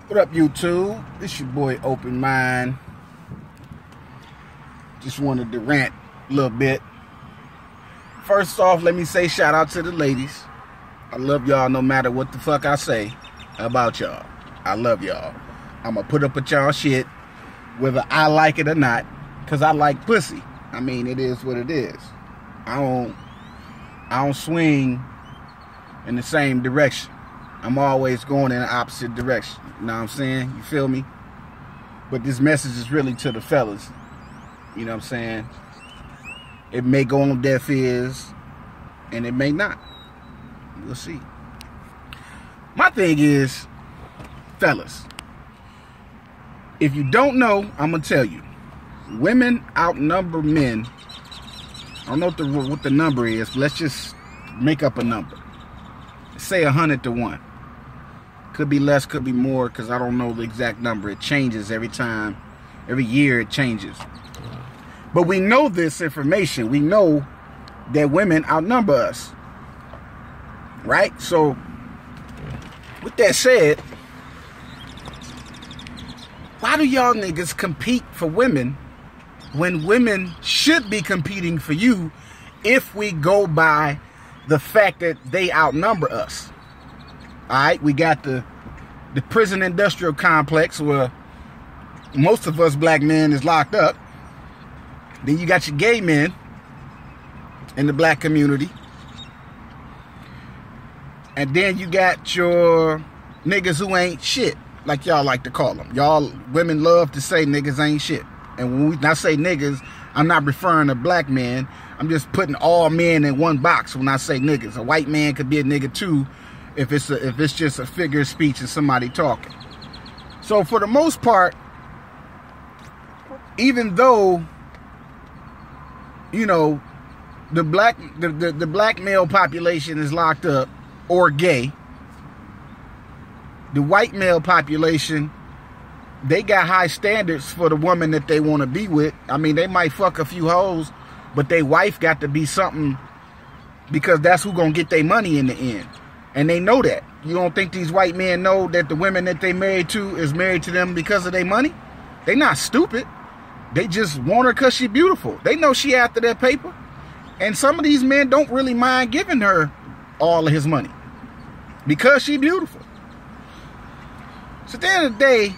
What up, YouTube? This your boy Open Mind. Just wanted to rant a little bit. First off, let me say shout out to the ladies. I love y'all no matter what the fuck I say about y'all. I love y'all. I'm gonna put up with y'all shit whether I like it or not, because I like pussy. I mean, it is what it is. I don't swing in the same direction. I'm always going in the opposite direction. You know what I'm saying? You feel me? But this message is really to the fellas. You know what I'm saying? It may go on deaf ears, and it may not. We'll see. My thing is, fellas, if you don't know, I'm going to tell you. Women outnumber men. I don't know what the number is, but let's just make up a number. Say 100 to 1. Could be less, could be more, because I don't know the exact number. It changes every time. Every year it changes. But we know this information. We know that women outnumber us. Right? So, with that said, why do y'all niggas compete for women when women should be competing for you if we go by the fact that they outnumber us? Alright, we got the prison industrial complex where most of us black men is locked up. Then you got your gay men in the black community. And then you got your niggas who ain't shit, like y'all like to call them. Y'all women love to say niggas ain't shit. And when I say niggas, I'm not referring to black men. I'm just putting all men in one box when I say niggas. A white man could be a nigga too, if it's just a figure of speech and somebody talking. So for the most part, even though, you know, the black male population is locked up or gay, the white male population, they got high standards for the woman that they want to be with. I mean, they might fuck a few hoes, but their wife got to be something, because that's who gonna get their money in the end. And they know that. You don't think these white men know that the women that they married to is married to them because of their money? They not stupid. They just want her because she beautiful. They know she after that paper. And some of these men don't really mind giving her all of his money because she beautiful. So at the end of the day,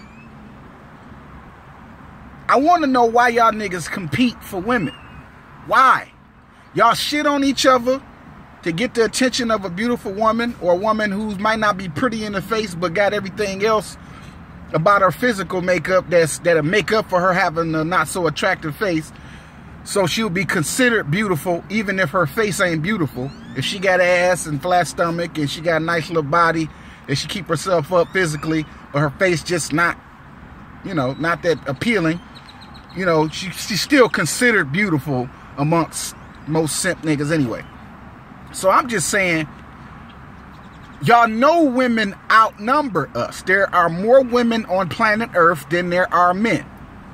I want to know why y'all niggas compete for women. Why? Y'all shit on each other to get the attention of a beautiful woman, or a woman who might not be pretty in the face but got everything else about her physical makeup that'll make up for her having a not so attractive face. So she'll be considered beautiful even if her face ain't beautiful. If she got ass and flat stomach and she got a nice little body and she keep herself up physically, but her face just not, you know, not that appealing, you know, she's still considered beautiful amongst most simp niggas anyway. So I'm just saying, y'all know women outnumber us. There are more women on planet Earth than there are men.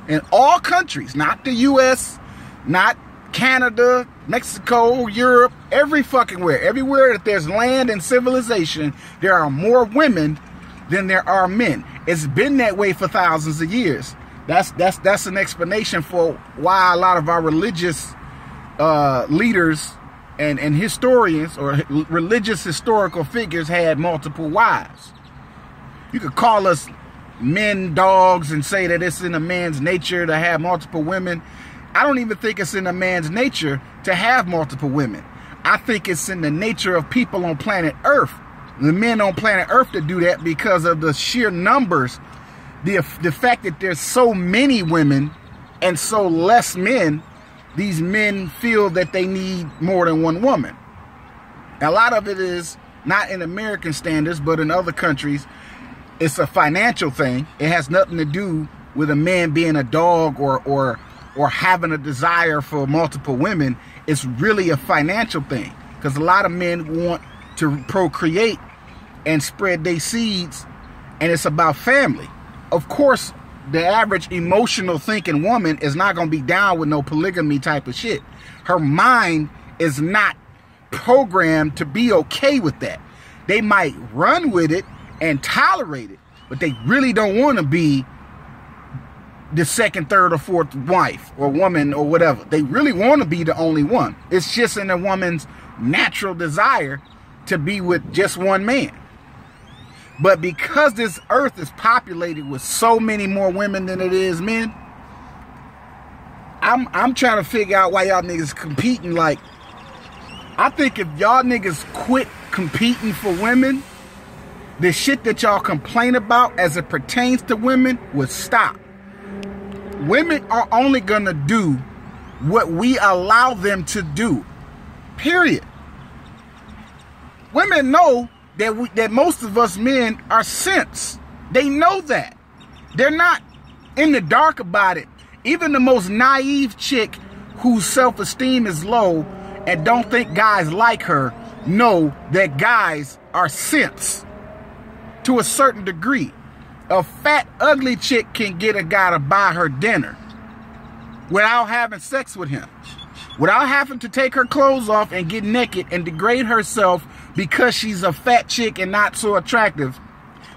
In all countries, not the US, not Canada, Mexico, Europe, every fucking where. Everywhere that there's land and civilization, there are more women than there are men. It's been that way for thousands of years. That's an explanation for why a lot of our religious leaders and historians or religious historical figures had multiple wives. You could call us men dogs and say that it's in a man's nature to have multiple women. I don't even think it's in a man's nature to have multiple women. I think it's in the nature of people on planet Earth, the men on planet Earth, to do that because of the sheer numbers, the fact that there's so many women and so less men. These men feel that they need more than one woman. A lot of it is not in American standards, but in other countries, it's a financial thing. It has nothing to do with a man being a dog or having a desire for multiple women. It's really a financial thing, because a lot of men want to procreate and spread their seeds, and it's about family. Of course, the average emotional thinking woman is not going to be down with no polygamy type of shit. Her mind is not programmed to be okay with that. They might run with it and tolerate it, but they really don't want to be the second, third, or fourth wife or woman or whatever. They really want to be the only one. It's just in a woman's natural desire to be with just one man. But because this earth is populated with so many more women than it is men, I'm trying to figure out why y'all niggas competing. Like, I think if y'all niggas quit competing for women, the shit that y'all complain about as it pertains to women would stop. Women are only gonna do what we allow them to do. Period. Women know that most of us men are simps. They know that. They're not in the dark about it. Even the most naive chick whose self-esteem is low and don't think guys like her know that guys are simps to a certain degree. A fat, ugly chick can get a guy to buy her dinner without having sex with him, without having to take her clothes off and get naked and degrade herself because she's a fat chick and not so attractive.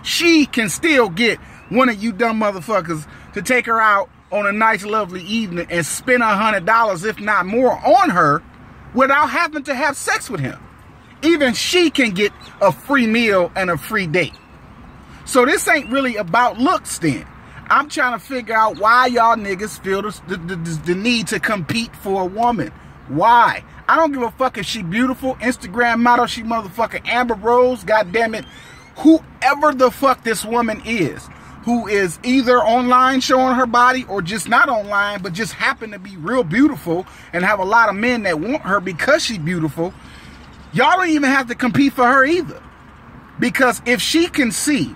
She can still get one of you dumb motherfuckers to take her out on a nice, lovely evening and spend $100, if not more, on her without having to have sex with him. Even she can get a free meal and a free date. So this ain't really about looks then. I'm trying to figure out why y'all niggas feel the need to compete for a woman. Why? I don't give a fuck if she beautiful, Instagram model, she motherfucking Amber Rose, goddammit. Whoever the fuck this woman is, who is either online showing her body or just not online, but just happen to be real beautiful and have a lot of men that want her because she's beautiful, y'all don't even have to compete for her either. Because if she can see,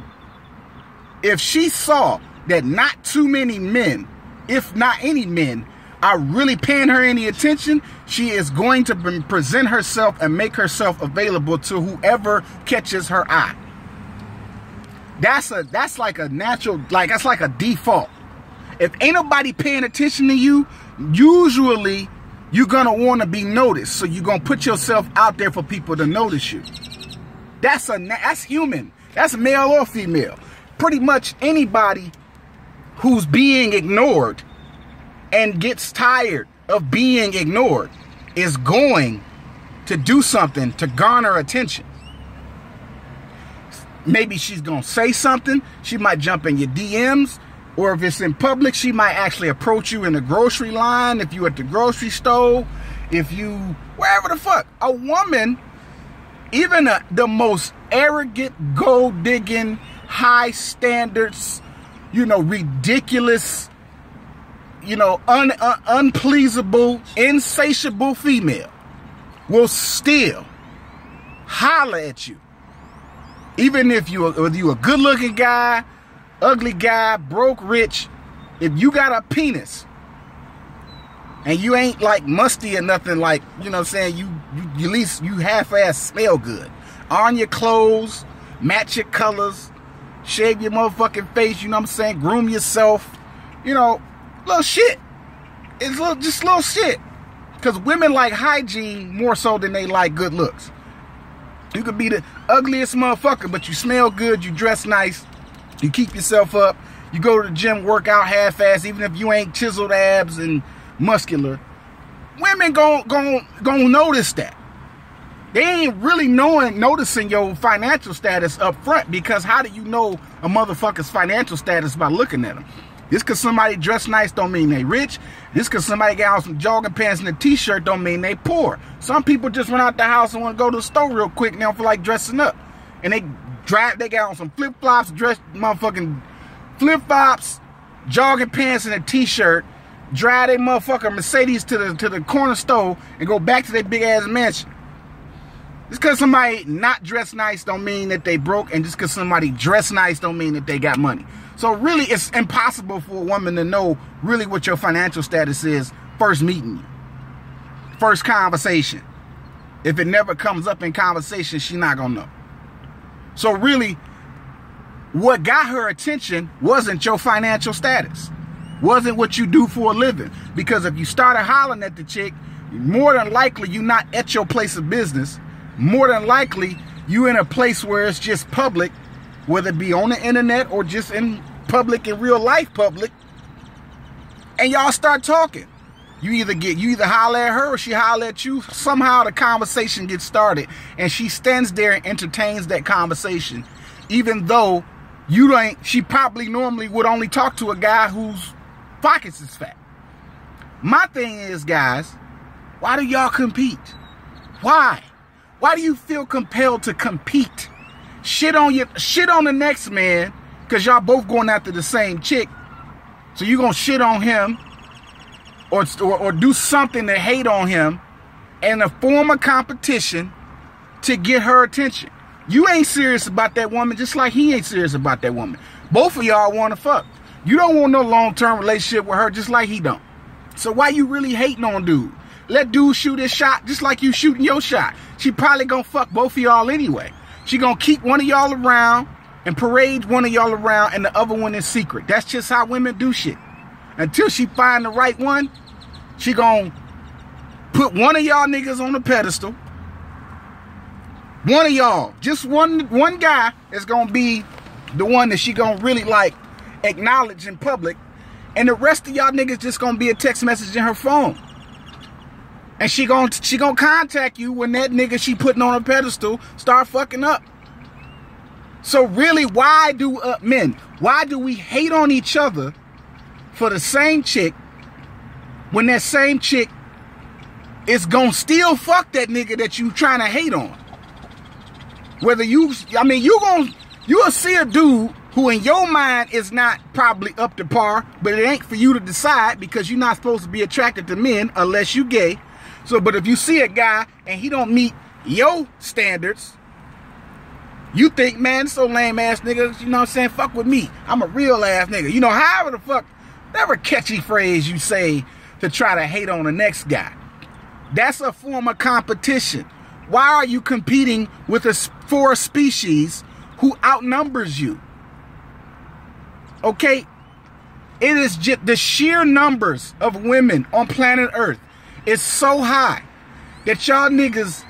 if she saw that not too many men, if not any men, are really paying her any attention, she is going to present herself and make herself available to whoever catches her eye. That's like a natural, like that's like a default. If ain't nobody paying attention to you, usually you're gonna want to be noticed. So you're gonna put yourself out there for people to notice you. That's human. That's male or female. Pretty much anybody who's being ignored and gets tired of being ignored is going to do something to garner attention. Maybe she's gonna say something. She might jump in your DMs, or if it's in public, she might actually approach you in the grocery line, if you at the grocery store, if you wherever the fuck. A woman, even the most arrogant, gold digging, high standards, ridiculous, unpleasable, insatiable female will still holler at you. Even if you a good looking guy, ugly guy, broke, rich, if you got a penis and you ain't like musty or nothing, like, you at least you half-ass smell good. On your clothes, match your colors, shave your motherfucking face, groom yourself, little shit. It's just little shit. Because women like hygiene more so than they like good looks. You could be the ugliest motherfucker, but you smell good, you dress nice, you keep yourself up, you go to the gym, work out half-ass, even if you ain't chiseled abs and muscular. Women gon' notice that. They ain't really noticing your financial status up front, because how do you know a motherfucker's financial status by looking at them? Just because somebody dress nice don't mean they rich. Just because somebody got on some jogging pants and a t-shirt don't mean they poor. Some people just run out the house and want to go to the store real quick and they don't feel like dressing up. And they got on some flip-flops, flip-flops, jogging pants and a t-shirt, drive their motherfucking Mercedes to the corner store and go back to their big-ass mansion. Just because somebody not dressed nice don't mean that they broke, and just because somebody dressed nice don't mean that they got money. So really, it's impossible for a woman to know really what your financial status is first meeting you. First conversation. If it never comes up in conversation, she's not going to know. So really, what got her attention wasn't your financial status. Wasn't what you do for a living. Because if you started hollering at the chick, more than likely you're not at your place of business. More than likely, you in a place where it's just public, whether it be on the internet or just in public, in real life public, and y'all start talking. You either holler at her or she holler at you. Somehow the conversation gets started, and she stands there and entertains that conversation, even though she probably normally would only talk to a guy whose pockets is fat. My thing is, guys, why do y'all compete? Why? Why do you feel compelled to compete? Shit on the next man because y'all both going after the same chick. So you gonna shit on him or do something to hate on him in a form of competition to get her attention. You ain't serious about that woman just like he ain't serious about that woman. Both of y'all want to fuck. You don't want no long-term relationship with her just like he don't. So why you really hating on dude? Let dude shoot his shot just like you shooting your shot. She probably gonna fuck both of y'all anyway. She gonna keep one of y'all around and parade one of y'all around and the other one is secret. That's just how women do shit. Until she find the right one, she gonna put one of y'all niggas on the pedestal. One of y'all, just one guy is gonna be the one that she gonna really like acknowledge in public, and the rest of y'all niggas just gonna be a text message in her phone. And she gonna contact you when that nigga she putting on a pedestal start fucking up. So really, why do we hate on each other for the same chick when that same chick is gonna still fuck that nigga that you trying to hate on? Whether you'll see a dude who in your mind is not probably up to par, but it ain't for you to decide because you're not supposed to be attracted to men unless you gay. So, but if you see a guy and he don't meet your standards, you think, man, so lame ass nigga, you know what I'm saying? Fuck with me. I'm a real ass nigga. You know, however the fuck, whatever catchy phrase you say to try to hate on the next guy. That's a form of competition. Why are you competing with for a species who outnumbers you? Okay? It is just the sheer numbers of women on planet Earth is so high that y'all niggas,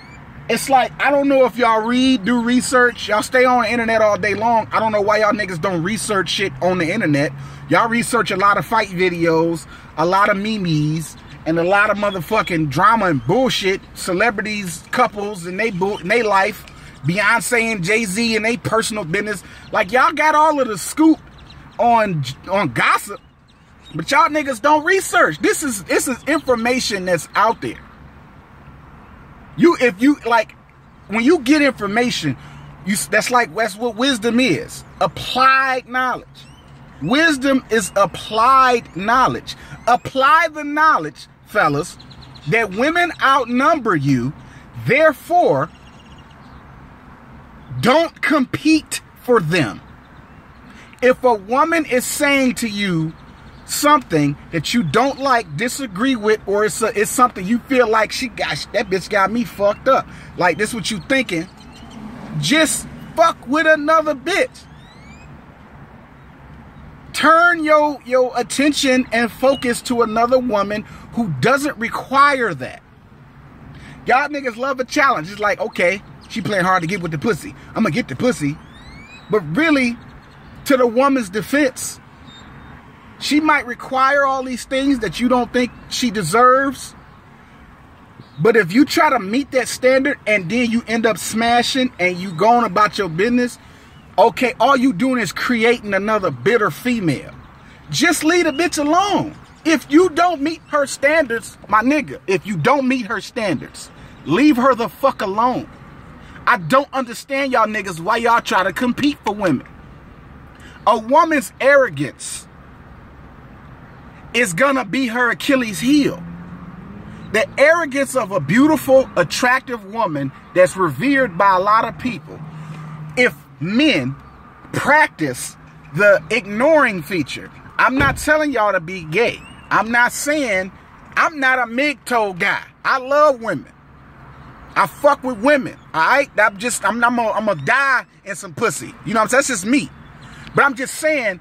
it's like, I don't know if y'all do research. Y'all stay on the internet all day long. I don't know why y'all niggas don't research shit on the internet. Y'all research a lot of fight videos, a lot of memes, and a lot of motherfucking drama and bullshit. Celebrities, couples, and they life. Beyonce and Jay-Z and they personal business. Like, y'all got all of the scoop on gossip, but y'all niggas don't research. This is information that's out there. When you get information, that's what wisdom is. Applied knowledge. Wisdom is applied knowledge. Apply the knowledge, fellas, that women outnumber you. Therefore, don't compete for them. If a woman is saying to you something that you don't like, disagree with, or it's something you feel like that bitch got me fucked up, like this what you thinking, just fuck with another bitch. Turn your attention and focus to another woman who doesn't require that. Y'all niggas love a challenge. It's like, okay, she playing hard to get with the pussy, I'm gonna get the pussy. But really, to the woman's defense, she might require all these things that you don't think she deserves. But if you try to meet that standard and then you end up smashing and you going about your business, okay, all you doing is creating another bitter female. Just leave the bitch alone. If you don't meet her standards, my nigga, if you don't meet her standards, leave her the fuck alone. I don't understand y'all niggas why y'all try to compete for women. A woman's arrogance is gonna be her Achilles heel. The arrogance of a beautiful, attractive woman that's revered by a lot of people. If men practice the ignoring feature, I'm not telling y'all to be gay. I'm not saying, I'm not a MGTOW guy. I love women. I fuck with women. Alright? I'm gonna die in some pussy. You know what I'm saying? That's just me. But I'm just saying,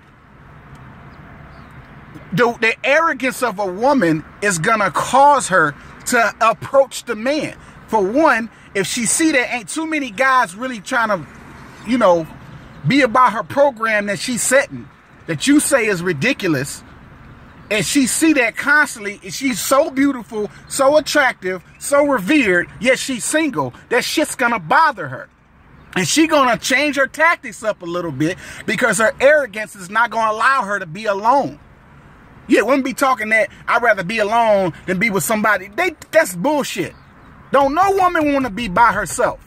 the arrogance of a woman is gonna cause her to approach the man. For one, if she see that ain't too many guys really trying to, be about her program that she's setting, that you say is ridiculous, and she see that constantly, and she's so beautiful, so attractive, so revered, yet she's single, that shit's gonna bother her. And she gonna change her tactics up a little bit because her arrogance is not gonna allow her to be alone. Yeah, wouldn't be talking that I'd rather be alone than be with somebody. That's bullshit. Don't no woman want to be by herself.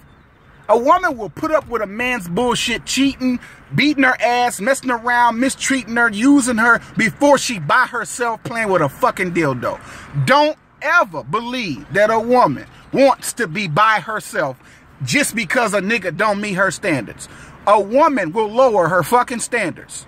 A woman will put up with a man's bullshit, cheating, beating her ass, messing around, mistreating her, using her before she by herself playing with a fucking dildo. Don't ever believe that a woman wants to be by herself just because a nigga don't meet her standards. A woman will lower her fucking standards.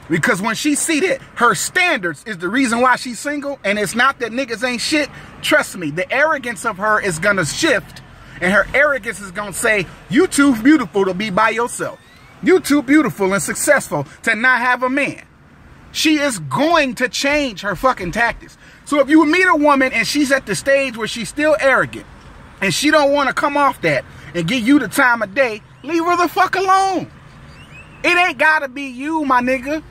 Because when she see that her standards is the reason why she's single, and it's not that niggas ain't shit, trust me, the arrogance of her is gonna shift, and her arrogance is gonna say, you too beautiful to be by yourself. You too beautiful and successful to not have a man. She is going to change her fucking tactics. So if you meet a woman and she's at the stage where she's still arrogant, and she don't want to come off that and give you the time of day, leave her the fuck alone. It ain't gotta be you, my nigga.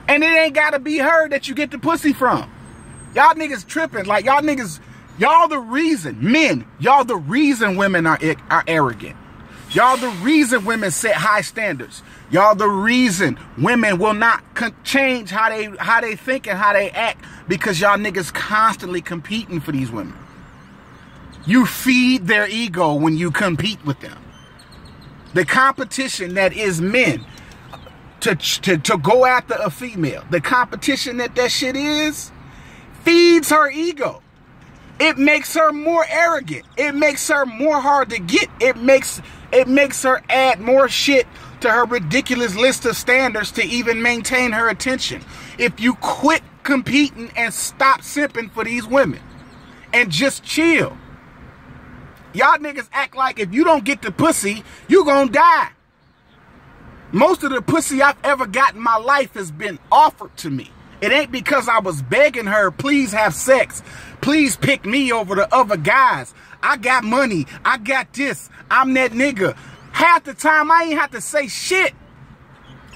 And it ain't gotta be her that you get the pussy from. Y'all niggas tripping. Like, y'all niggas, y'all the reason, men, y'all the reason women are arrogant. Y'all the reason women set high standards. Y'all the reason women will not change how they think and how they act, because y'all niggas constantly competing for these women. You feed their ego when you compete with them. The competition that is men to go after a female, the competition that shit is, feeds her ego. It makes her more arrogant. It makes her more hard to get. It makes her add more shit to her ridiculous list of standards to even maintain her attention. If you quit competing and stop simping for these women and just chill. Y'all niggas act like if you don't get the pussy, you gonna die. Most of the pussy I've ever got in my life has been offered to me. It ain't because I was begging her, please have sex. Please pick me over the other guys. I got money. I got this. I'm that nigga. Half the time I ain't have to say shit.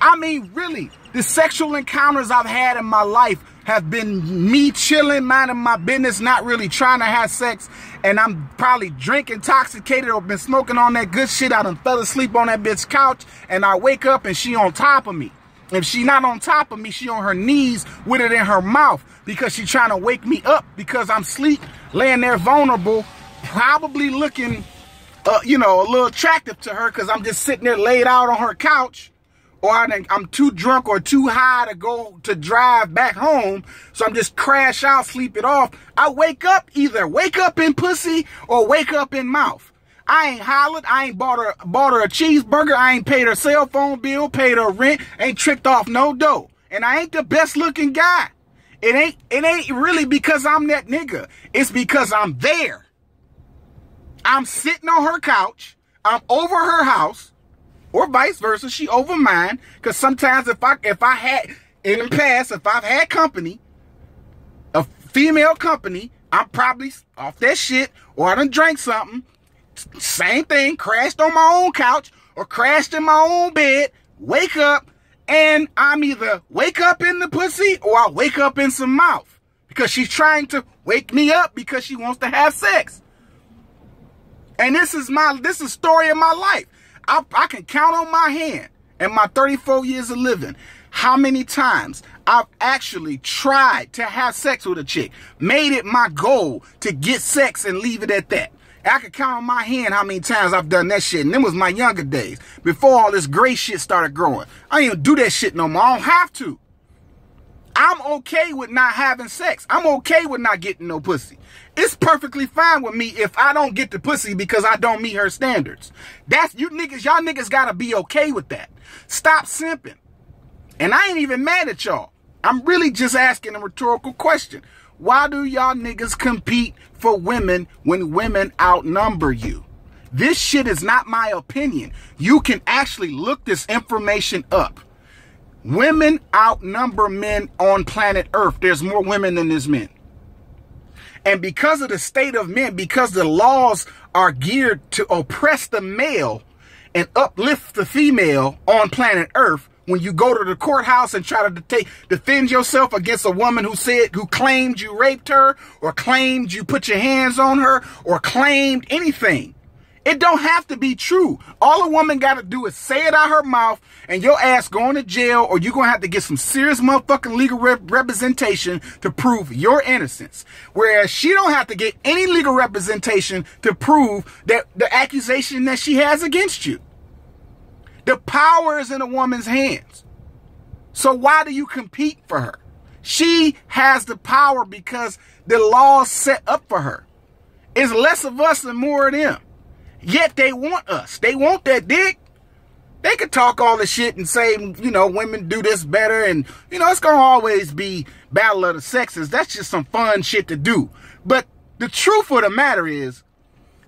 I mean, really, the sexual encounters I've had in my life have been me chilling, minding my business, not really trying to have sex, and I'm probably drink intoxicated or been smoking on that good shit. I done fell asleep on that bitch couch, and I wake up and she on top of me. If she not on top of me, she on her knees with it in her mouth because she trying to wake me up because I'm asleep, laying there vulnerable, probably looking, a little attractive to her because I'm just sitting there laid out on her couch. Or I'm too drunk or too high to drive back home, so I'm just crash out, sleep it off. I either wake up in pussy or wake up in mouth. I ain't hollered, I ain't bought her a cheeseburger, I ain't paid her cell phone bill, paid her rent, ain't tricked off no dough. And I ain't the best looking guy. It ain't really because I'm that nigga. It's because I'm there. I'm sitting on her couch, I'm over her house, or vice versa, she over mine. Because sometimes if I had, in the past, if I've had company, a female company, I'm probably off that shit, or I done drank something, same thing, crashed on my own couch, or crashed in my own bed, wake up, and I'm either wake up in the pussy, or I wake up in some mouth. Because she's trying to wake me up because she wants to have sex. And this is the story of my life. I can count on my hand in my 34 years of living how many times I've actually tried to have sex with a chick, made it my goal to get sex and leave it at that. I can count on my hand how many times I've done that shit, and them was my younger days, before all this gray shit started growing. I ain't even do that shit no more. I don't have to. I'm okay with not having sex. I'm okay with not getting no pussy. It's perfectly fine with me if I don't get the pussy because I don't meet her standards. That's y'all niggas gotta be okay with that. Stop simping. And I ain't even mad at y'all. I'm really just asking a rhetorical question. Why do y'all niggas compete for women when women outnumber you? This shit is not my opinion. You can actually look this information up. Women outnumber men on planet Earth. There's more women than there's men. And because of the state of men, because the laws are geared to oppress the male and uplift the female on planet Earth when you go to the courthouse and try to defend yourself against a woman who claimed you raped her, or claimed you put your hands on her, or claimed anything. It don't have to be true. All a woman got to do is say it out her mouth, and your ass going to jail, or you're going to have to get some serious motherfucking legal representation to prove your innocence. Whereas she don't have to get any legal representation to prove that the accusation that she has against you. The power is in a woman's hands. So why do you compete for her? She has the power because the law's set up for her. It's less of us and more of them. Yet they want us. They want that dick. They could talk all the shit and say, you know, women do this better. And, you know, it's going to always be battle of the sexes. That's just some fun shit to do. But the truth of the matter is,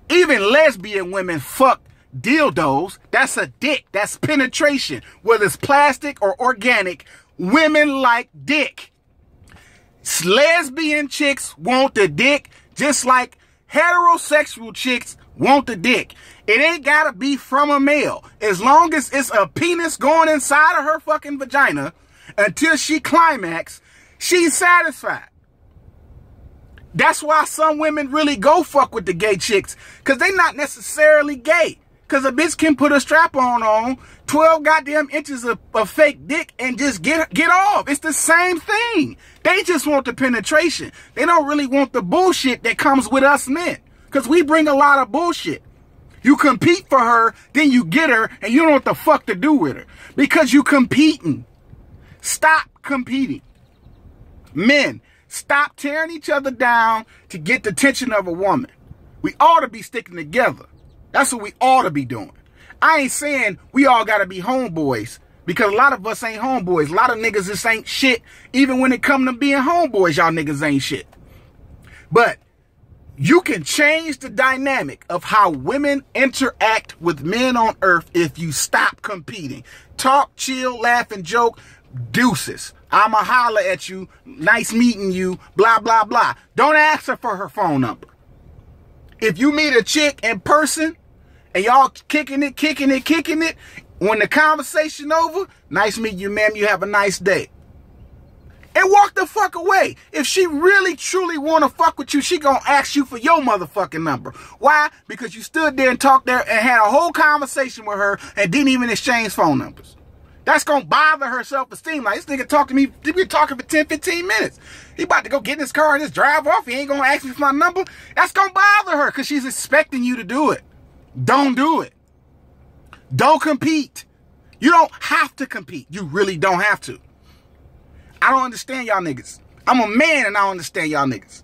even lesbian women fuck dildos. That's a dick. That's penetration. Whether it's plastic or organic, women like dick. Lesbian chicks want the dick just like heterosexual chicks want the dick. It ain't gotta be from a male. As long as it's a penis going inside of her fucking vagina until she climax, she's satisfied. That's why some women really go fuck with the gay chicks, because they not necessarily gay. Because a bitch can put a strap-on 12 goddamn inches of fake dick and just get off. It's the same thing. They just want the penetration. They don't really want the bullshit that comes with us men. Because we bring a lot of bullshit. You compete for her, then you get her, and you don't know what the fuck to do with her. Because you competing. Stop competing. Men, stop tearing each other down to get the attention of a woman. We ought to be sticking together. That's what we ought to be doing. I ain't saying we all got to be homeboys, because a lot of us ain't homeboys. A lot of niggas just ain't shit. Even when it come to being homeboys, y'all niggas ain't shit. But you can change the dynamic of how women interact with men on earth if you stop competing. Talk, chill, laugh, and joke. Deuces. I'ma holler at you. Nice meeting you. Blah, blah, blah. Don't ask her for her phone number. If you meet a chick in person and y'all kicking it, when the conversation over, nice meeting you, ma'am. You have a nice day. And walk the fuck away. If she really, truly want to fuck with you, she gonna ask you for your motherfucking number. Why? Because you stood there and talked there and had a whole conversation with her and didn't even exchange phone numbers. That's gonna bother her self-esteem. Like, this nigga talked to me, we been talking for 10, 15 minutes. He about to go get in his car and just drive off. He ain't gonna ask me for my number. That's gonna bother her because she's expecting you to do it. Don't do it. Don't compete. You don't have to compete. You really don't have to. I don't understand y'all niggas. I'm a man and I don't understand y'all niggas.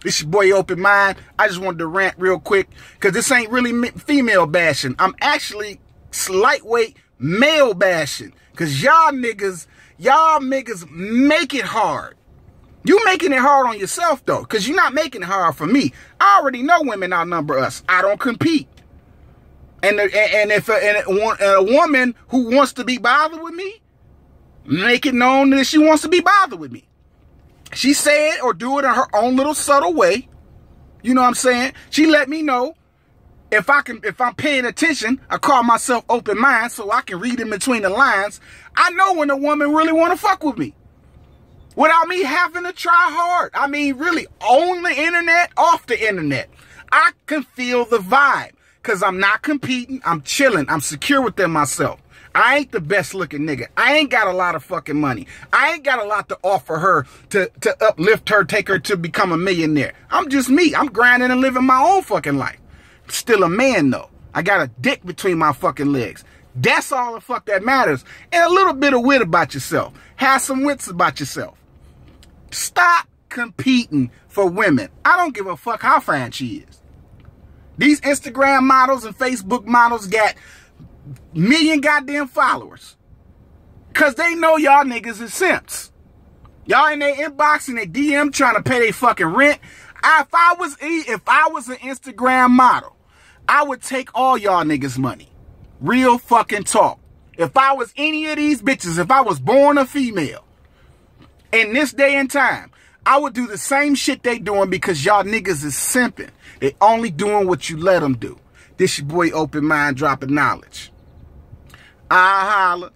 It's your boy Open Mind. I just wanted to rant real quick because this ain't really female bashing. I'm actually lightweight male bashing because y'all niggas make it hard. You making it hard on yourself though, because you're not making it hard for me. I already know women outnumber us. I don't compete. And if a woman who wants to be bothered with me, make it known that she wants to be bothered with me. She say it or do it in her own little subtle way. You know what I'm saying? She let me know if I'm paying attention. I call myself open mind so I can read in between the lines. I know when a woman really want to fuck with me without me having to try hard. I mean, really, on the internet, off the internet. I can feel the vibe because I'm not competing. I'm chilling. I'm secure within myself. I ain't the best looking nigga. I ain't got a lot of fucking money. I ain't got a lot to offer her to uplift her, take her to become a millionaire. I'm just me. I'm grinding and living my own fucking life. Still a man though. I got a dick between my fucking legs. That's all the fuck that matters. And a little bit of wit about yourself. Have some wits about yourself. Stop competing for women. I don't give a fuck how fine she is. These Instagram models and Facebook models got million goddamn followers. Cause they know y'all niggas is simps. Y'all in their inbox and their DM trying to pay their fucking rent. If I was an Instagram model, I would take all y'all niggas money. Real fucking talk. If I was any of these bitches, if I was born a female in this day and time, I would do the same shit they doing because y'all niggas is simping. They only doing what you let them do. This your boy Open Mind dropping knowledge. I holla.